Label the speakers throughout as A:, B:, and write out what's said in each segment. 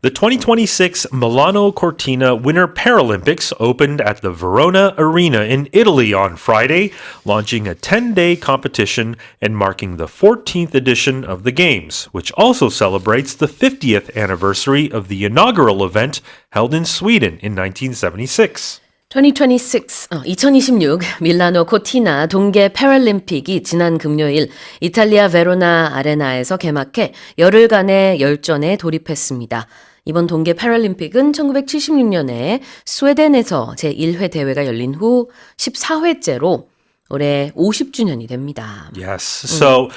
A: The 2026 Milano Cortina Winter Paralympics opened at the Verona Arena in Italy on Friday, launching a 10-day competition and marking the 14th edition of the Games, which also celebrates the 50th anniversary of the inaugural event held in Sweden in 1976.
B: 2026 밀라노 코티나 동계 패럴림픽이 지난 금요일 이탈리아 베로나 아레나에서 개막해 열흘간의 열전에 돌입했습니다. 이번 동계 패럴림픽은 1976년에 스웨덴에서 제1회 대회가 열린 후 14회째로 올해 50주년이 됩니다.
A: Yes. So,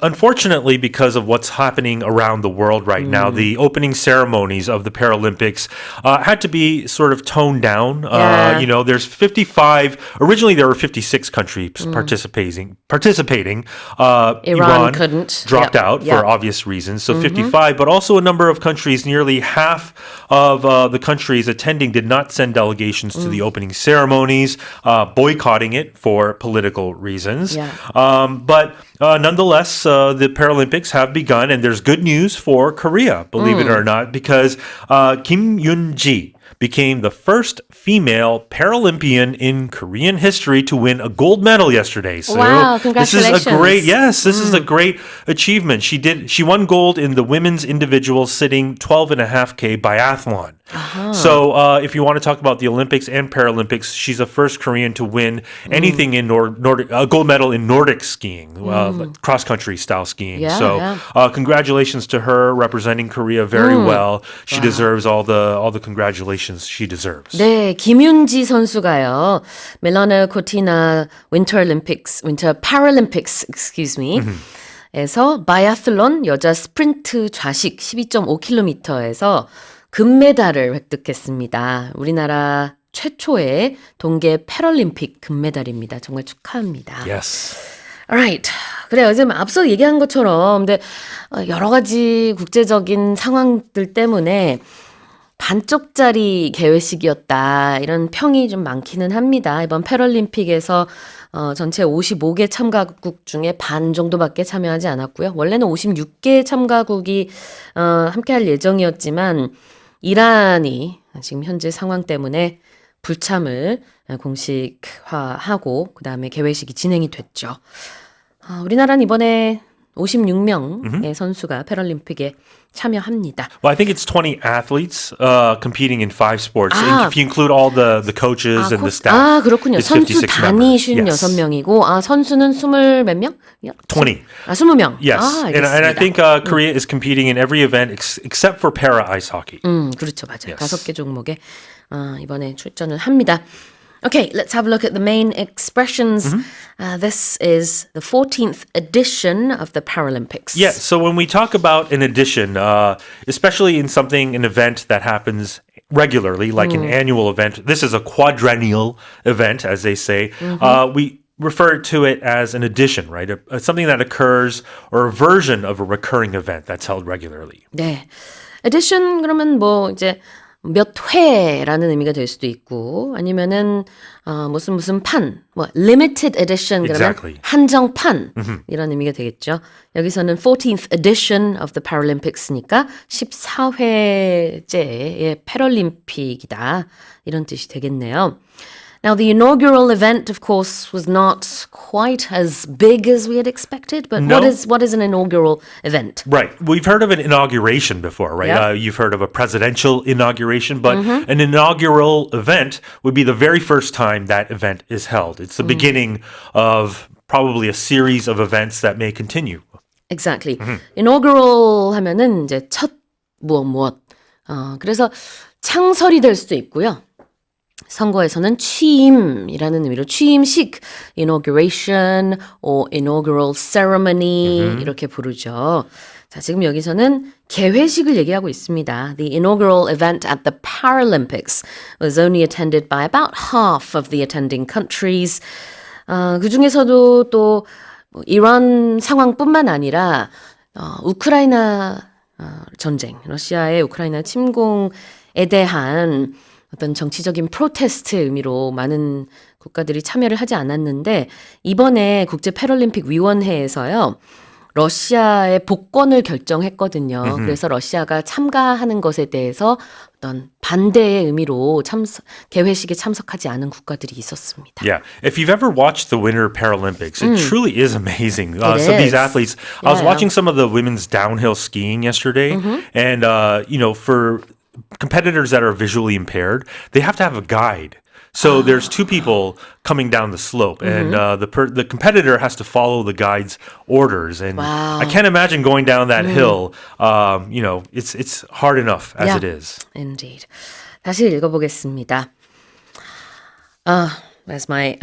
A: unfortunately, because of what's happening around the world right now, the opening ceremonies of the Paralympics had to be sort of toned down.
B: Yeah.
A: There's 55. Originally, there were 56 countries participating. Iran
B: couldn't.
A: dropped out for obvious reasons. So 55, but also a number of countries, nearly half of the countries attending did not send delegations to the opening ceremonies, boycotting it for political reasons.
B: Yeah.
A: But nonetheless, the Paralympics have begun, and there's good news for Korea, believe it or not, because Kim Yoon-ji became the first female Paralympian in Korean history to win a gold medal yesterday. So
B: wow, congratulations.
A: This is a great achievement. She won gold in the women's individual sitting 12.5K biathlon. Uh-huh. So if you want to talk about the Olympics and Paralympics, she's the first Korean to win anything in Nordic, a gold medal in Nordic skiing, cross-country style skiing. Congratulations to her representing Korea very well. She deserves all the congratulations she deserves.
B: 네, 김윤지 선수가요. 밀라노 코티나 Winter Paralympics, 에서 바이애슬론 여자 스프린트 좌식 12.5km에서 금메달을 획득했습니다. 우리나라 최초의 동계 패럴림픽 금메달입니다. 정말 축하합니다.
A: Yes.
B: Alright. 그래요. 지금 앞서 얘기한 것처럼 근데 여러 가지 국제적인 상황들 때문에 반쪽짜리 개회식이었다. 이런 평이 좀 많기는 합니다. 이번 패럴림픽에서 전체 55개 참가국 중에 반 정도밖에 참여하지 않았고요. 원래는 56개 참가국이 함께할 예정이었지만 이란이 지금 현재 상황 때문에 불참을 공식화하고 그다음에 개회식이 진행이 됐죠. 우리나라는 이번에 56명의 선수가 패럴림픽에 참여합니다.
A: Well, I think it's 20 athletes competing in 5 sports. If you include all the coaches and the staff.
B: 그렇군요.
A: it's
B: 선수
A: 56
B: 단위
A: members.
B: 56명이고 선수는 20몇 명?
A: 20.
B: 20명.
A: Yes. And I think Korea is competing in every event except for para ice hockey.
B: 그렇죠. 맞아요.
A: Yes.
B: 5개 종목에 이번에 출전을 합니다. Okay, let's have a look at the main expressions. This is the 14th edition of the Paralympics.
A: Yeah, so when we talk about an edition, especially in an event that happens regularly, like an annual event, this is a quadrennial event, as they say, we refer to it as an edition, right? Something that occurs or a version of a recurring event that's held regularly.
B: 네. edition 그러면 뭐 이제 몇 회라는 의미가 될 수도 있고 아니면은 무슨 판, 뭐 limited edition 그러면
A: Exactly.
B: 한정판 이런 의미가 되겠죠. 여기서는 14th edition of the Paralympics니까 14회째의 패럴림픽이다 이런 뜻이 되겠네요. Now, the inaugural event, of course, was not quite as big as we had expected, but
A: No.
B: what is an inaugural event?
A: Right. We've heard of an inauguration before, right?
B: Yeah.
A: You've heard of a presidential inauguration, but an inaugural event would be the very first time that event is held. It's the beginning of probably a series of events that may continue.
B: Exactly. inaugural 하면은 이제 첫 무엇. 그래서 창설이 될 수도 있고요. 선거에서는 취임이라는 의미로 취임식, inauguration or inaugural ceremony 이렇게 부르죠. 자, 지금 여기서는 개회식을 얘기하고 있습니다. The inaugural event at the Paralympics was only attended by about half of the attending countries. 그 중에서도 또 이런 상황뿐만 아니라 우크라이나 전쟁, 러시아의 우크라이나 침공에 대한 어떤 정치적인 프로테스트 의미로 많은 국가들이 참여를 하지 않았는데 이번에 국제 패럴림픽 위원회에서요. 러시아의 복권을 결정했거든요. 그래서 러시아가 참가하는 것에 대해서 어떤 반대의 의미로 개회식에 참석하지 않은 국가들이 있었습니다.
A: Yeah. If you've ever watched the Winter Paralympics, it truly is amazing. Some of these athletes, I was watching some of the women's downhill skiing yesterday, and, for competitors that are visually impaired, they have to have a guide. So there's two people coming down the slope, and the competitor has to follow the guide's orders. And I can't imagine going down that hill. It's hard enough as it is.
B: Indeed. 다시 읽어보겠습니다. There's my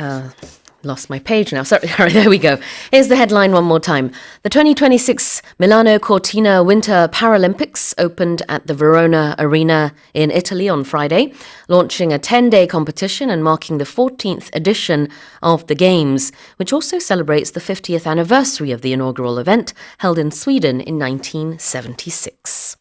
B: lost my page now. Sorry, there we go. Here's the headline one more time. The 2026 Milano Cortina Winter Paralympics opened at the Verona Arena in Italy on Friday, launching a 10-day competition and marking the 14th edition of the Games, which also celebrates the 50th anniversary of the inaugural event held in Sweden in 1976.